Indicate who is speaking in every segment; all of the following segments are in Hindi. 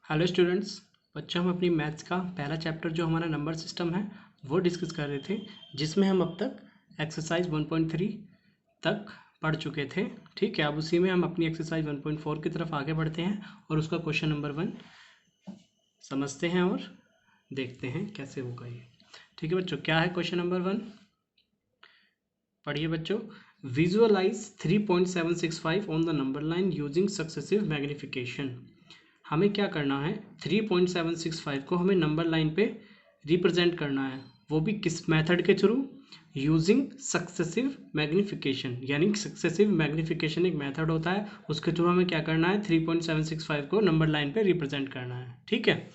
Speaker 1: Hello students. बच्चों, हम अपनी मैथ्स का पहला चैप्टर जो हमारा नंबर सिस्टम है वो डिस्कस कर रहे थे, जिसमें हम अब तक एक्सरसाइज 1.3 तक पढ़ चुके थे। ठीक है, अब उसी में हम अपनी एक्सरसाइज 1.4 की तरफ आगे बढ़ते हैं और उसका क्वेश्चन नंबर 1 समझते हैं और देखते हैं कैसे होगा ये। ठीक है बच्चों, क्या है क्वेश्चन नंबर 1? पढ़िए बच्चों। Visualise 3.765 on the number line using successive magnification. हमें क्या करना है, 3.765 को हमें नंबर लाइन पे रिप्रेजेंट करना है, वो भी किस मेथड के थ्रू? Using successive magnification. यानी सक्सेसिव मैग्निफिकेशन एक मेथड होता है, उसके थ्रू हमें क्या करना है, 3.765 को नंबर लाइन पे रिप्रेजेंट करना है। ठीक है,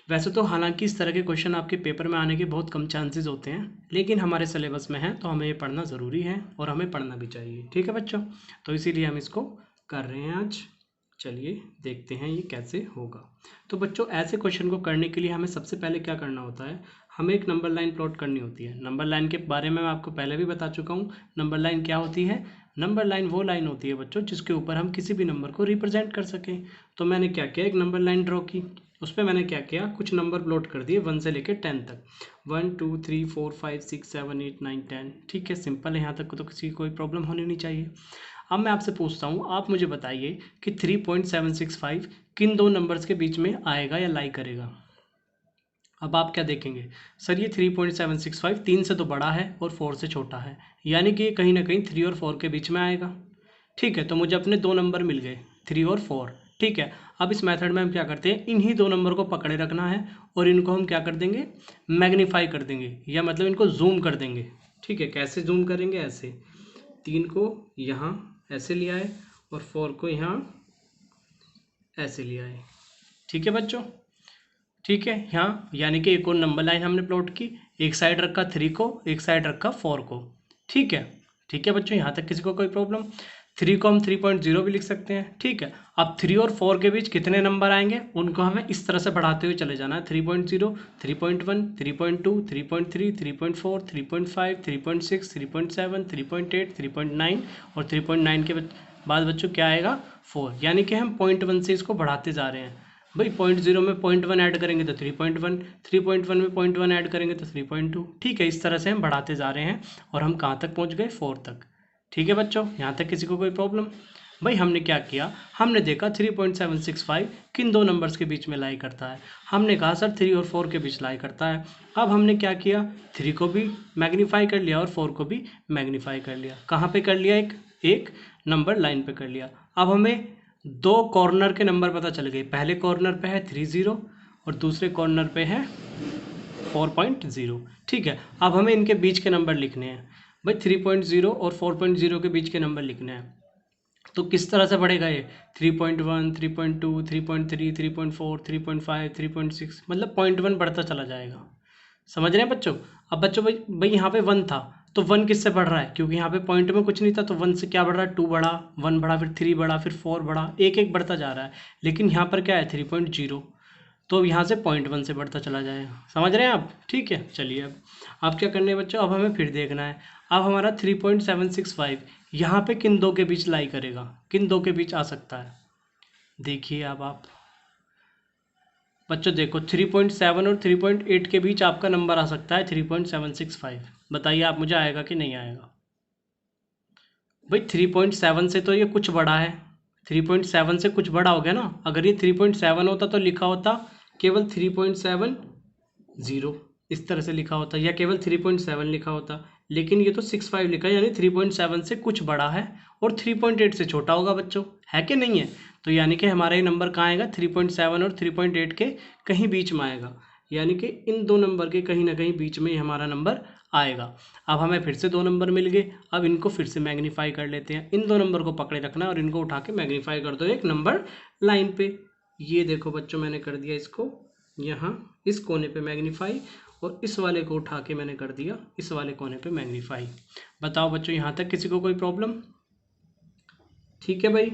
Speaker 1: वैसे तो हालांकि इस तरह के क्वेश्चन आपके पेपर में आने के बहुत कम चांसेस होते हैं, लेकिन हमारे सिलेबस में है तो हमें ये पढ़ना ज़रूरी है और हमें पढ़ना भी चाहिए। ठीक है बच्चों, तो इसीलिए हम इसको कर रहे हैं आज। चलिए देखते हैं ये कैसे होगा। तो बच्चों, ऐसे क्वेश्चन को करने के लिए हमें सबसे पहले क्या करना होता है, हमें एक नंबर लाइन प्लॉट करनी होती है। नंबर लाइन के बारे में मैं आपको पहले भी बता चुका हूँ। नंबर लाइन क्या होती है? नंबर लाइन वो लाइन होती है बच्चों जिसके ऊपर हम किसी भी नंबर को रिप्रेजेंट कर सकें। तो मैंने क्या किया, एक नंबर लाइन ड्रॉ की, उस पर मैंने क्या किया, कुछ नंबर प्लॉट कर दिए 1 से लेकर 10 तक। 1 2 3 4 5 6 7 8 9 10। ठीक है, सिंपल है, यहाँ तक तो किसी कोई प्रॉब्लम होनी नहीं चाहिए। अब मैं आपसे पूछता हूँ, आप मुझे बताइए कि 3.765 किन दो नंबर्स के बीच में आएगा या लाई करेगा। अब आप क्या देखेंगे, सर ये 3.765 3 से तो बड़ा है और 4 से छोटा है, यानी कि ये कहीं ना कहीं 3 और 4 के बीच में आएगा। ठीक है, तो मुझे अपने दो नंबर मिल गए, 3 और 4। ठीक है, अब इस मेथड में हम क्या करते हैं, इन्हीं दो नंबर को पकड़े रखना है और इनको हम क्या कर देंगे, मैग्नीफाई कर देंगे, या मतलब इनको जूम कर देंगे। ठीक है, कैसे जूम करेंगे, ऐसे 3 को यहाँ ऐसे लिया है और 4 को यहाँ ऐसे लिया है। ठीक है बच्चों, ठीक है, यहाँ यानी कि एक और नंबर लाइन हमने प्लॉट की, एक साइड रखा 3 को, एक साइड रखा 4 को। ठीक है, ठीक है बच्चों, यहाँ तक किसी को कोई प्रॉब्लम? 3 को हम 3.0 भी लिख सकते हैं। ठीक है, अब 3 और 4 के बीच कितने नंबर आएंगे, उनको हमें इस तरह से बढ़ाते हुए चले जाना है। 3.0, 3.1, 3.2, 3.3, 3.4, 3.5, 3.6, 3.7, 3.8, 3.9 और 3.9 के बाद बच्चों क्या आएगा, 4। यानी कि हम 0.1 से इसको बढ़ाते जा रहे हैं। भाई 0.0 में 0.1 ऐड करेंगे तो 3.1, 3.1 में 0.1 ऐड करेंगे तो 3.2। ठीक है, इस तरह से हम बढ़ाते जा रहे हैं और हम कहाँ तक पहुँच गए, 4 तक। ठीक है बच्चों, यहाँ तक किसी को कोई प्रॉब्लम? भाई हमने क्या किया, हमने देखा 3.765 किन दो नंबर्स के बीच में लाई करता है। हमने कहा सर 3 और 4 के बीच लाई करता है। अब हमने क्या किया, 3 को भी मैग्नीफाई कर लिया और 4 को भी मैग्नीफाई कर लिया। कहाँ पे कर लिया, एक एक नंबर लाइन पे कर लिया। अब हमें दो कॉर्नर के नंबर पता चल गए, पहले कॉर्नर पे है 30 और दूसरे कॉर्नर पे है 4.0। ठीक है, अब हमें इनके बीच के नंबर लिखने हैं। भाई 3.0 और 4.0 के बीच के नंबर लिखने हैं, तो किस तरह से बढ़ेगा ये, 3.1, 3.2, 3.3, 3.4, 3.5, 3.6, मतलब 0.1 बढ़ता चला जाएगा। समझ रहे हैं बच्चों? अब बच्चों भाई भाई यहाँ पे 1 था, तो 1 किससे बढ़ रहा है, क्योंकि यहाँ पे पॉइंट में कुछ नहीं था, तो 1 से क्या बढ़ रहा है, 2 बढ़ा, 1 बढ़ा, फिर 3 बढ़ा, फिर 4 बढ़ा, एक एक बढ़ता जा रहा है। लेकिन यहाँ पर क्या है, 3.0, तो यहाँ से 0.1 से बढ़ता चला जाएगा। समझ रहे हैं आप? ठीक है, चलिए अब क्या करना है बच्चों, अब हमें फिर देखना है। अब हमारा 3.765 यहाँ पे किन दो के बीच लाई करेगा, किन दो के बीच आ सकता है, देखिए अब आप बच्चों देखो, 3.7 और 3.8 के बीच आपका नंबर आ सकता है 3.765। बताइए आप मुझे, आएगा कि नहीं आएगा? भाई 3.7 से तो ये कुछ बड़ा है, 3.7 से कुछ बड़ा हो गया ना। अगर ये 3.7 होता तो लिखा होता केवल 3.70, इस तरह से लिखा होता, या केवल 3.7 लिखा होता। लेकिन ये तो 65 लिखा है, यानी 3.7 से कुछ बड़ा है और 3.8 से छोटा होगा बच्चों, है कि नहीं है? तो यानी कि हमारा ये नंबर कहाँ आएगा, 3.7 और 3.8 के कहीं बीच में आएगा, यानी कि इन दो नंबर के कहीं ना कहीं बीच में ही हमारा नंबर आएगा। अब हमें फिर से दो नंबर मिल गए, अब इनको फिर से मैग्नीफाई कर लेते हैं। इन दो नंबर को पकड़े रखना और इनको उठा के मैग्नीफाई कर दो एक नंबर लाइन पे। ये देखो बच्चों, मैंने कर दिया इसको यहाँ इस कोने पे मैग्नीफाई, और इस वाले को उठा के मैंने कर दिया इस वाले कोने पे मैग्नीफाई। बताओ बच्चों, यहाँ तक किसी को कोई प्रॉब्लम? ठीक है भाई,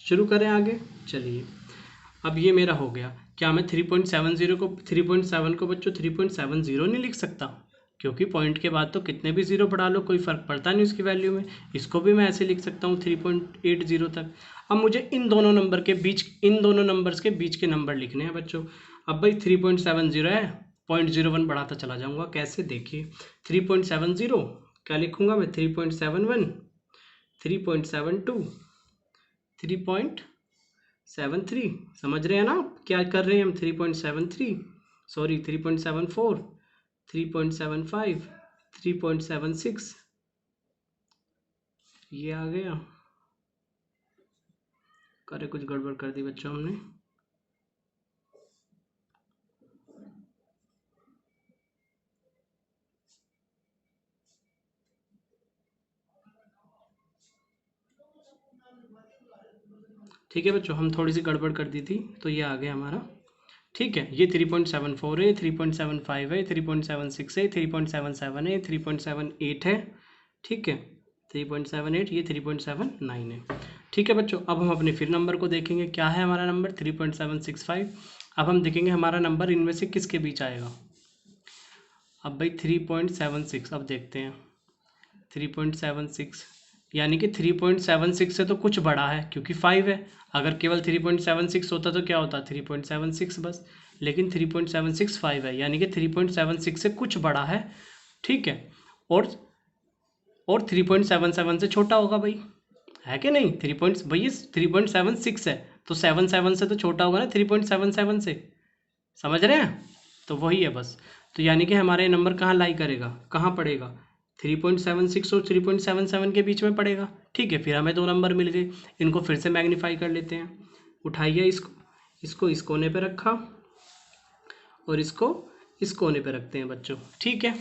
Speaker 1: शुरू करें आगे। चलिए, अब ये मेरा हो गया। क्या मैं 3.70 को 3.7 को बच्चों 3.70 नहीं लिख सकता? क्योंकि पॉइंट के बाद तो कितने भी जीरो बढ़ा लो कोई फ़र्क पड़ता नहीं उसकी वैल्यू में। इसको भी मैं ऐसे लिख सकता हूँ 3.80 तक। अब मुझे इन दोनों नंबर्स के बीच के नंबर लिखने हैं बच्चों। अब भाई 3.70 है, 0.01 बढ़ाता चला जाऊंगा। कैसे, देखिए 3.70 क्या लिखूंगा मैं, 3.71, 3.72, 3.73। समझ रहे हैं ना क्या कर रहे हैं हम, 3.73, सॉरी 3.74, 3.75, 3.76, ये आ गया। करे कुछ गड़बड़ कर दी बच्चों हमने। ठीक है बच्चों, हम थोड़ी सी गड़बड़ कर दी थी, तो ये आ गया हमारा। ठीक है, ये 3.74 है, 3.75 है, 3.76 है, 3.77 है, 3.78 है। ठीक है, 3.78, ये 3.79 है। ठीक है बच्चों, अब हम अपने फिर नंबर को देखेंगे। क्या है हमारा नंबर, 3.765। अब हम देखेंगे हमारा नंबर इनमें से किसके बीच आएगा। अब भाई 3.76, अब देखते हैं 3.76, यानी कि 3.76 से तो कुछ बड़ा है क्योंकि 5 है। अगर केवल 3.76 होता तो क्या होता, 3.76 बस, लेकिन 3.765 है, यानी कि 3.76 से कुछ बड़ा है। ठीक है, और 3.77 से छोटा होगा भाई, है कि नहीं। 3.76 है तो 77 से तो छोटा होगा ना 3.77 से, समझ रहे हैं। तो वही है बस। तो यानी कि हमारे नंबर कहाँ लाई करेगा, कहाँ पड़ेगा, 3.76 और 3.77 के बीच में पड़ेगा। ठीक है, फिर हमें दो नंबर मिल गए, इनको फिर से मैग्नीफाई कर लेते हैं। उठाइए इसको इस कोने पे रखा और इसको इस कोने पे रखते हैं बच्चों। ठीक है,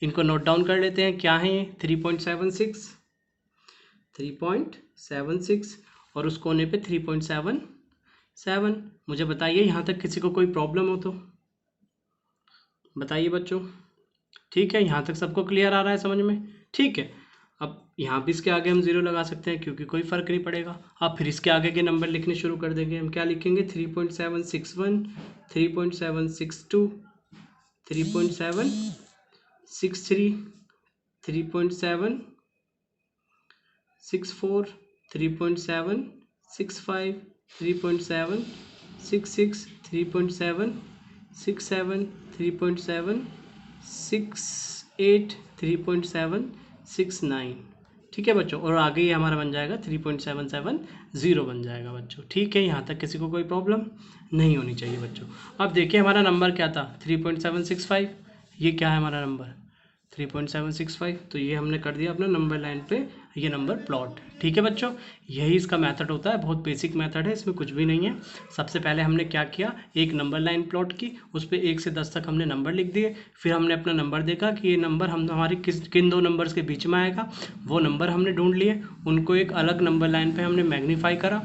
Speaker 1: इनको नोट डाउन कर लेते हैं। क्या है ये, 3.76 और उस कोने पे 3.77। मुझे बताइए यहाँ तक किसी को कोई प्रॉब्लम हो तो बताइए बच्चों। ठीक है, यहाँ तक सबको क्लियर आ रहा है समझ में। ठीक है, अब यहाँ भी इसके आगे हम 0 लगा सकते हैं क्योंकि कोई फ़र्क नहीं पड़ेगा। अब फिर इसके आगे के नंबर लिखने शुरू कर देंगे। हम क्या लिखेंगे, 3.761, 3.762, 3.763, 3.764, 3.765, 3.766, 3.767, 3.768, 3.769। ठीक है बच्चों, और आगे ही हमारा बन जाएगा 3.770 बन जाएगा बच्चों। ठीक है, यहाँ तक किसी को कोई प्रॉब्लम नहीं होनी चाहिए बच्चों। अब देखिए हमारा नंबर क्या था, 3.765। ये क्या है हमारा नंबर, 3.765। तो ये हमने कर दिया अपना नंबर लाइन पे ये नंबर प्लॉट। ठीक है बच्चों, यही इसका मेथड होता है, बहुत बेसिक मेथड है, इसमें कुछ भी नहीं है। सबसे पहले हमने क्या किया, एक नंबर लाइन प्लॉट की, उस पर 1 से 10 तक हमने नंबर लिख दिए। फिर हमने अपना नंबर देखा कि ये नंबर हमारे किन दो नंबर्स के बीच में आएगा, वो नंबर हमने ढूंढ लिए, उनको एक अलग नंबर लाइन पर हमने मैग्नीफाई करा।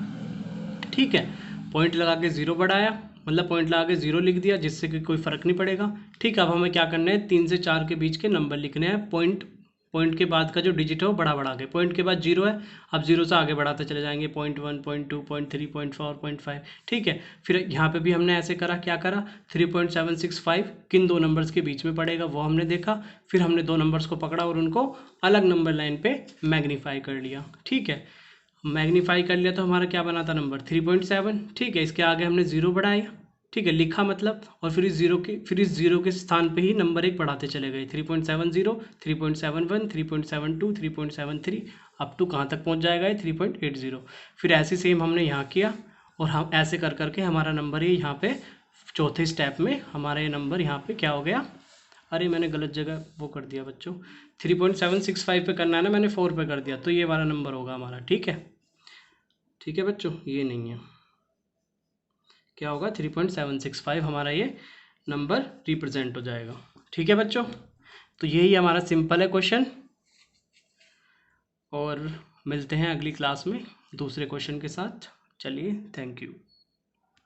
Speaker 1: ठीक है, पॉइंट लगा के 0 बढ़ाया, मतलब पॉइंट लगा के 0 लिख दिया, जिससे कि कोई फ़र्क नहीं पड़ेगा। ठीक है, अब हमें क्या करना है, 3 से 4 के बीच के नंबर लिखने हैं। पॉइंट के बाद का जो डिजिट है वो बढ़ा के, पॉइंट के बाद 0 है, अब 0 से आगे बढ़ाते चले जाएंगे, 0.1, 0.2, 0.3, 0.4, 0.5। ठीक है, फिर यहाँ पे भी हमने ऐसे करा, क्या करा, 3.765 किन दो नंबर्स के बीच में पड़ेगा वो हमने देखा। फिर हमने दो नंबर्स को पकड़ा और उनको अलग नंबर लाइन पे मैग्नीफाई कर लिया। ठीक है, मैग्नीफाई कर लिया तो हमारा क्या बना था नंबर, 3.7। ठीक है, इसके आगे हमने 0 बढ़ाया, ठीक है, लिखा मतलब, और फिर इस जीरो के स्थान पे ही नंबर 1 बढ़ाते चले गए, 3.70, 3.71, 3.72, 3.73, अप टू कहाँ तक पहुँच जाएगा ये, 3.80। फिर ऐसे सेम हमने यहाँ किया, और हम ऐसे कर करके हमारा नंबर ये यहाँ पे चौथे स्टेप में हमारा ये नंबर यहाँ पे क्या हो गया, अरे मैंने गलत जगह वो कर दिया बच्चों, 3.765 पे करना है ना, मैंने 4 पे कर दिया, तो ये वाला नंबर होगा हमारा। ठीक है, ठीक है बच्चों, ये नहीं है, क्या होगा, 3.765 हमारा ये नंबर रिप्रेजेंट हो जाएगा। ठीक है बच्चों, तो यही हमारा सिंपल है क्वेश्चन, और मिलते हैं अगली क्लास में दूसरे क्वेश्चन के साथ। चलिए, थैंक यू।